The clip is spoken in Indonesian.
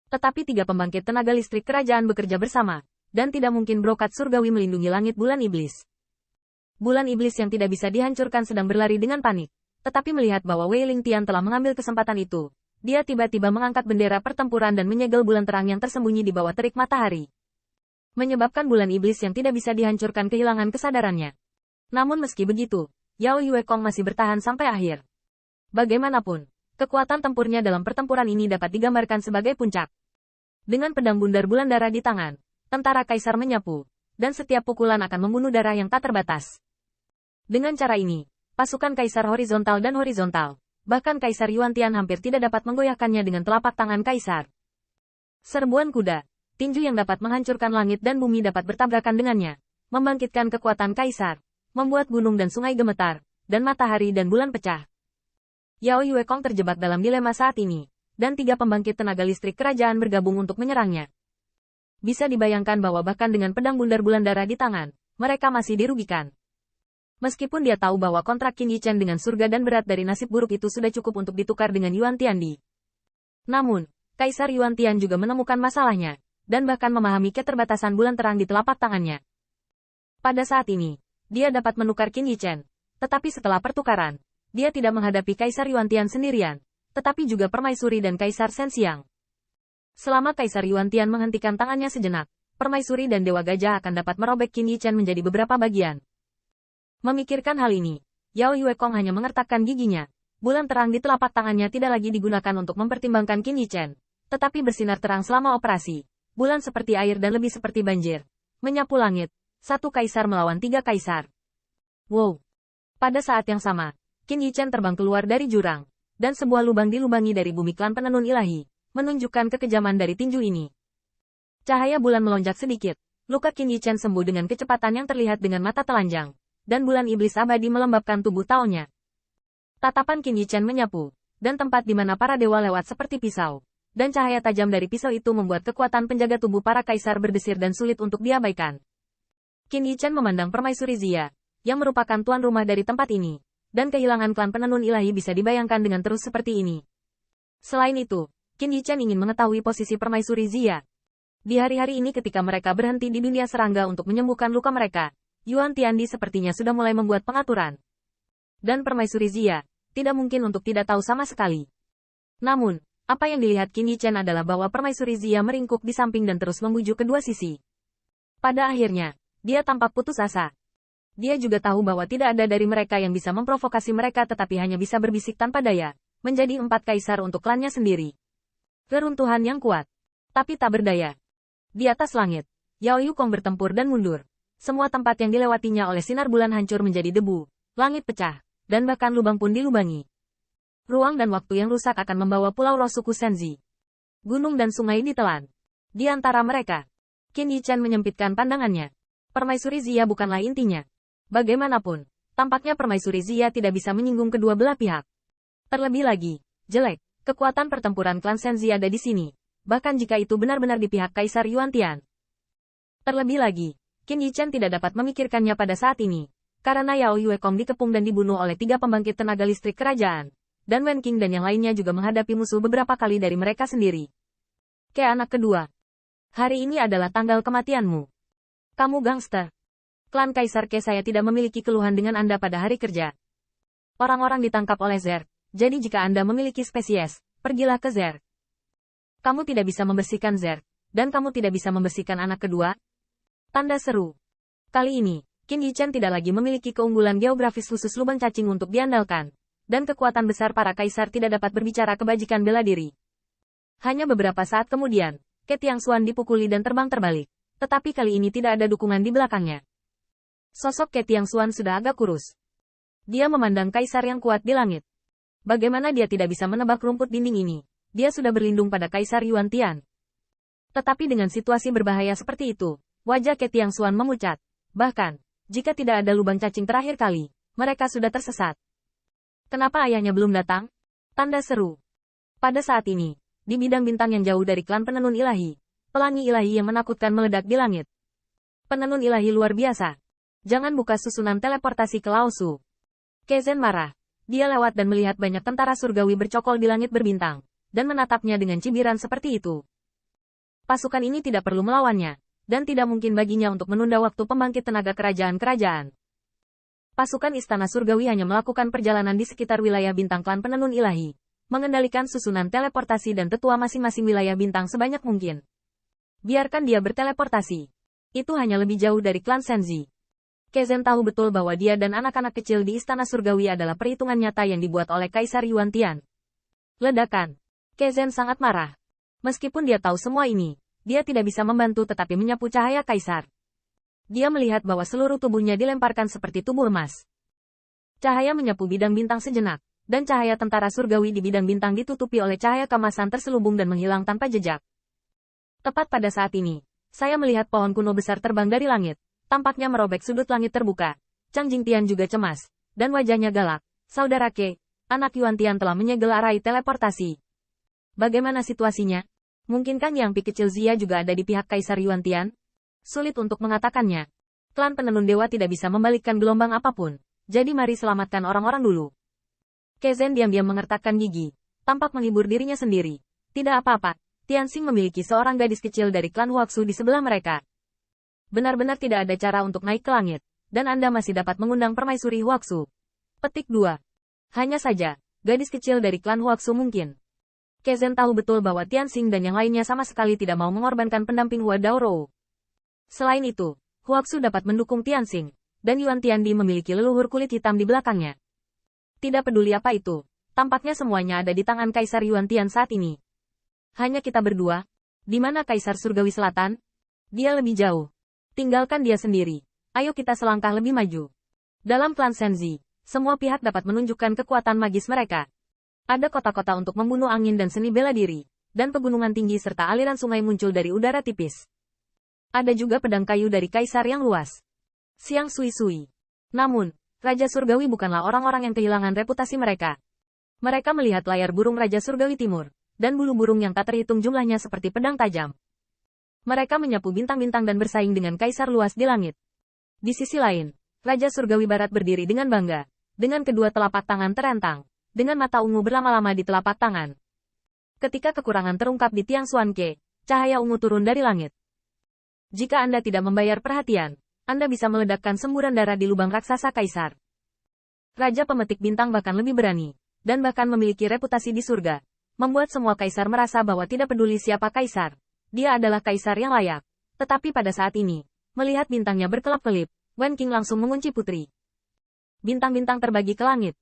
Tetapi tiga pembangkit tenaga listrik kerajaan bekerja bersama, dan tidak mungkin brokat surgawi melindungi langit bulan iblis. Bulan iblis yang tidak bisa dihancurkan sedang berlari dengan panik, tetapi melihat bahwa Wei Lingtian telah mengambil kesempatan itu, dia tiba-tiba mengangkat bendera pertempuran dan menyegel bulan terang yang tersembunyi di bawah terik matahari. Menyebabkan bulan iblis yang tidak bisa dihancurkan kehilangan kesadarannya. Namun meski begitu, Yao Yuekong masih bertahan sampai akhir. Bagaimanapun, kekuatan tempurnya dalam pertempuran ini dapat digambarkan sebagai puncak. Dengan pedang bundar bulan darah di tangan, tentara kaisar menyapu, dan setiap pukulan akan membunuh darah yang tak terbatas. Dengan cara ini, pasukan kaisar horizontal dan horizontal, bahkan kaisar Yuantian hampir tidak dapat menggoyahkannya dengan telapak tangan kaisar. Serbuan kuda, tinju yang dapat menghancurkan langit dan bumi dapat bertabrakan dengannya, membangkitkan kekuatan kaisar, membuat gunung dan sungai gemetar, dan matahari dan bulan pecah. Yao Yuekong terjebak dalam dilema saat ini, dan tiga pembangkit tenaga listrik kerajaan bergabung untuk menyerangnya. Bisa dibayangkan bahwa bahkan dengan pedang bundar bulan darah di tangan, mereka masih dirugikan. Meskipun dia tahu bahwa kontrak Qin Yichen dengan surga dan berat dari nasib buruk itu sudah cukup untuk ditukar dengan Yuan Tiandi. Namun, Kaisar Yuan Tian juga menemukan masalahnya, dan bahkan memahami keterbatasan bulan terang di telapak tangannya. Pada saat ini, dia dapat menukar Qin Yichen, tetapi setelah pertukaran, dia tidak menghadapi Kaisar Yuan Tian sendirian, tetapi juga Permaisuri dan Kaisar Shen Xiang. Selama Kaisar Yuan Tian menghentikan tangannya sejenak, Permaisuri dan Dewa Gajah akan dapat merobek Qin Yichen menjadi beberapa bagian. Memikirkan hal ini, Yao Yuekong hanya mengertakkan giginya. Bulan terang di telapak tangannya tidak lagi digunakan untuk mempertimbangkan Qin Yichen, tetapi bersinar terang selama operasi. Bulan seperti air dan lebih seperti banjir. Menyapu langit, satu kaisar melawan tiga kaisar. Wow! Pada saat yang sama, Qin Yichen terbang keluar dari jurang, dan sebuah lubang dilubangi dari bumi klan penenun ilahi, menunjukkan kekejaman dari tinju ini. Cahaya bulan melonjak sedikit, luka Qin Yichen sembuh dengan kecepatan yang terlihat dengan mata telanjang. Dan bulan iblis abadi melembabkan tubuh Taonya. Tatapan Qin Yichen menyapu, dan tempat di mana para dewa lewat seperti pisau. Dan cahaya tajam dari pisau itu membuat kekuatan penjaga tubuh para kaisar berdesir dan sulit untuk diabaikan. Qin Yichen memandang Permaisuri Xia, yang merupakan tuan rumah dari tempat ini, dan kehilangan klan penenun ilahi bisa dibayangkan dengan terus seperti ini. Selain itu, Qin Yichen ingin mengetahui posisi Permaisuri Xia. Di hari-hari ini ketika mereka berhenti di dunia serangga untuk menyembuhkan luka mereka, Yuan Tiandi sepertinya sudah mulai membuat pengaturan. Dan Permaisuri Xia, tidak mungkin untuk tidak tahu sama sekali. Namun, apa yang dilihat Qin Yichen adalah bahwa Permaisuri Xia meringkuk di samping dan terus membujuk kedua sisi. Pada akhirnya, dia tampak putus asa. Dia juga tahu bahwa tidak ada dari mereka yang bisa memprovokasi mereka tetapi hanya bisa berbisik tanpa daya, menjadi 4 kaisar untuk klannya sendiri. Keruntuhan yang kuat, tapi tak berdaya. Di atas langit, Yao Yukong bertempur dan mundur. Semua tempat yang dilewatinya oleh sinar bulan hancur menjadi debu, langit pecah, dan bahkan lubang pun dilubangi. Ruang dan waktu yang rusak akan membawa pulau roh suku Senzi. Gunung dan sungai ditelan. Di antara mereka, Qin Yichen menyempitkan pandangannya. Permaisuri Xia bukanlah intinya. Bagaimanapun, tampaknya Permaisuri Xia tidak bisa menyinggung kedua belah pihak. Terlebih lagi, jelek, kekuatan pertempuran klan Senzi ada di sini, bahkan jika itu benar-benar di pihak Kaisar Yuan Tian. Terlebih lagi, Qin Yichen tidak dapat memikirkannya pada saat ini, karena Yao Yuekong dikepung dan dibunuh oleh 3 pembangkit tenaga listrik kerajaan, dan Wen Qing dan yang lainnya juga menghadapi musuh beberapa kali dari mereka sendiri. Ke anak kedua. Hari ini adalah tanggal kematianmu. Kamu gangster. Klan Kaisar Ke saya tidak memiliki keluhan dengan Anda pada hari kerja. Orang-orang ditangkap oleh Zer, jadi jika Anda memiliki spesies, pergilah ke Zer. Kamu tidak bisa membersihkan Zer, dan kamu tidak bisa membersihkan anak kedua? Tanda seru. Kali ini, Qin Yichen tidak lagi memiliki keunggulan geografis khusus lubang cacing untuk diandalkan, dan kekuatan besar para kaisar tidak dapat berbicara kebajikan bela diri. Hanya beberapa saat kemudian, Ke Tiangxuan dipukuli dan terbang terbalik, tetapi kali ini tidak ada dukungan di belakangnya. Sosok Ke Tiangxuan sudah agak kurus. Dia memandang kaisar yang kuat di langit. Bagaimana dia tidak bisa menebak rumput dinding ini? Dia sudah berlindung pada Kaisar Yuan Tian. Tetapi dengan situasi berbahaya seperti itu, wajah Ke Tiangxuan memucat. Bahkan, jika tidak ada lubang cacing terakhir kali, mereka sudah tersesat. Kenapa ayahnya belum datang? Tanda seru. Pada saat ini, di bidang bintang yang jauh dari klan penenun ilahi, pelangi ilahi yang menakutkan meledak di langit. Penenun ilahi luar biasa. Jangan buka susunan teleportasi ke Lao Su. Ke Zhen marah. Dia lewat dan melihat banyak tentara surgawi bercokol di langit berbintang, dan menatapnya dengan cibiran seperti itu. Pasukan ini tidak perlu melawannya, dan tidak mungkin baginya untuk menunda waktu pembangkit tenaga kerajaan-kerajaan. Pasukan Istana Surgawi hanya melakukan perjalanan di sekitar wilayah bintang klan penenun ilahi, mengendalikan susunan teleportasi dan tetua masing-masing wilayah bintang sebanyak mungkin. Biarkan dia berteleportasi. Itu hanya lebih jauh dari klan Senzi. Kezen tahu betul bahwa dia dan anak-anak kecil di Istana Surgawi adalah perhitungan nyata yang dibuat oleh Kaisar Yuan Tian. Ledakan. Kezen sangat marah. Meskipun dia tahu semua ini, dia tidak bisa membantu tetapi menyapu cahaya Kaisar. Dia melihat bahwa seluruh tubuhnya dilemparkan seperti tubuh emas. Cahaya menyapu bidang bintang sejenak, dan cahaya tentara surgawi di bidang bintang ditutupi oleh cahaya kemasan terselubung dan menghilang tanpa jejak. Tepat pada saat ini, saya melihat pohon kuno besar terbang dari langit. Tampaknya merobek sudut langit terbuka. Chang Jingtian juga cemas, dan wajahnya galak. Saudara Ke, anak Yuan Tian telah menyegel arai teleportasi. Bagaimana situasinya? Mungkinkah Yang Pi kecil Zia juga ada di pihak Kaisar Yuan Tian? Sulit untuk mengatakannya. Klan penenun dewa tidak bisa membalikkan gelombang apapun. Jadi mari selamatkan orang-orang dulu. Kezen diam-diam mengertakkan gigi. Tampak menghibur dirinya sendiri. Tidak apa-apa. Tianxing memiliki seorang gadis kecil dari klan Huaxu di sebelah mereka. Benar-benar tidak ada cara untuk naik ke langit, dan Anda masih dapat mengundang permaisuri Huaxu. Petik 2. Hanya saja, gadis kecil dari klan Huaxu mungkin. Kezen tahu betul bahwa Tianxing dan yang lainnya sama sekali tidak mau mengorbankan pendamping Hua Daorou. Selain itu, Huaxu dapat mendukung Tianxing, dan Yuan Tiandi memiliki leluhur kulit hitam di belakangnya. Tidak peduli apa itu, tampaknya semuanya ada di tangan Kaisar Yuan Tian saat ini. Hanya kita berdua. Di mana Kaisar Surgawi Selatan? Dia lebih jauh. Tinggalkan dia sendiri. Ayo kita selangkah lebih maju. Dalam klan Senzi, semua pihak dapat menunjukkan kekuatan magis mereka. Ada kota-kota untuk membunuh angin dan seni bela diri, dan pegunungan tinggi serta aliran sungai muncul dari udara tipis. Ada juga pedang kayu dari kaisar yang luas. Siang Sui-Sui. Namun, Raja Surgawi bukanlah orang-orang yang kehilangan reputasi mereka. Mereka melihat layar burung Raja Surgawi Timur, dan bulu burung yang tak terhitung jumlahnya seperti pedang tajam. Mereka menyapu bintang-bintang dan bersaing dengan kaisar luas di langit. Di sisi lain, Raja Surgawi Barat berdiri dengan bangga, dengan kedua telapak tangan terentang, dengan mata ungu berlama-lama di telapak tangan. Ketika kekurangan terungkap di Tiang Xuan Ke, cahaya ungu turun dari langit. Jika Anda tidak membayar perhatian, Anda bisa meledakkan semburan darah di lubang raksasa kaisar. Raja pemetik bintang bahkan lebih berani, dan bahkan memiliki reputasi di surga, membuat semua kaisar merasa bahwa tidak peduli siapa kaisar. Dia adalah kaisar yang layak. Tetapi pada saat ini, melihat bintangnya berkelap-kelip, Wen Qing langsung mengunci putri. Bintang-bintang terbagi ke langit,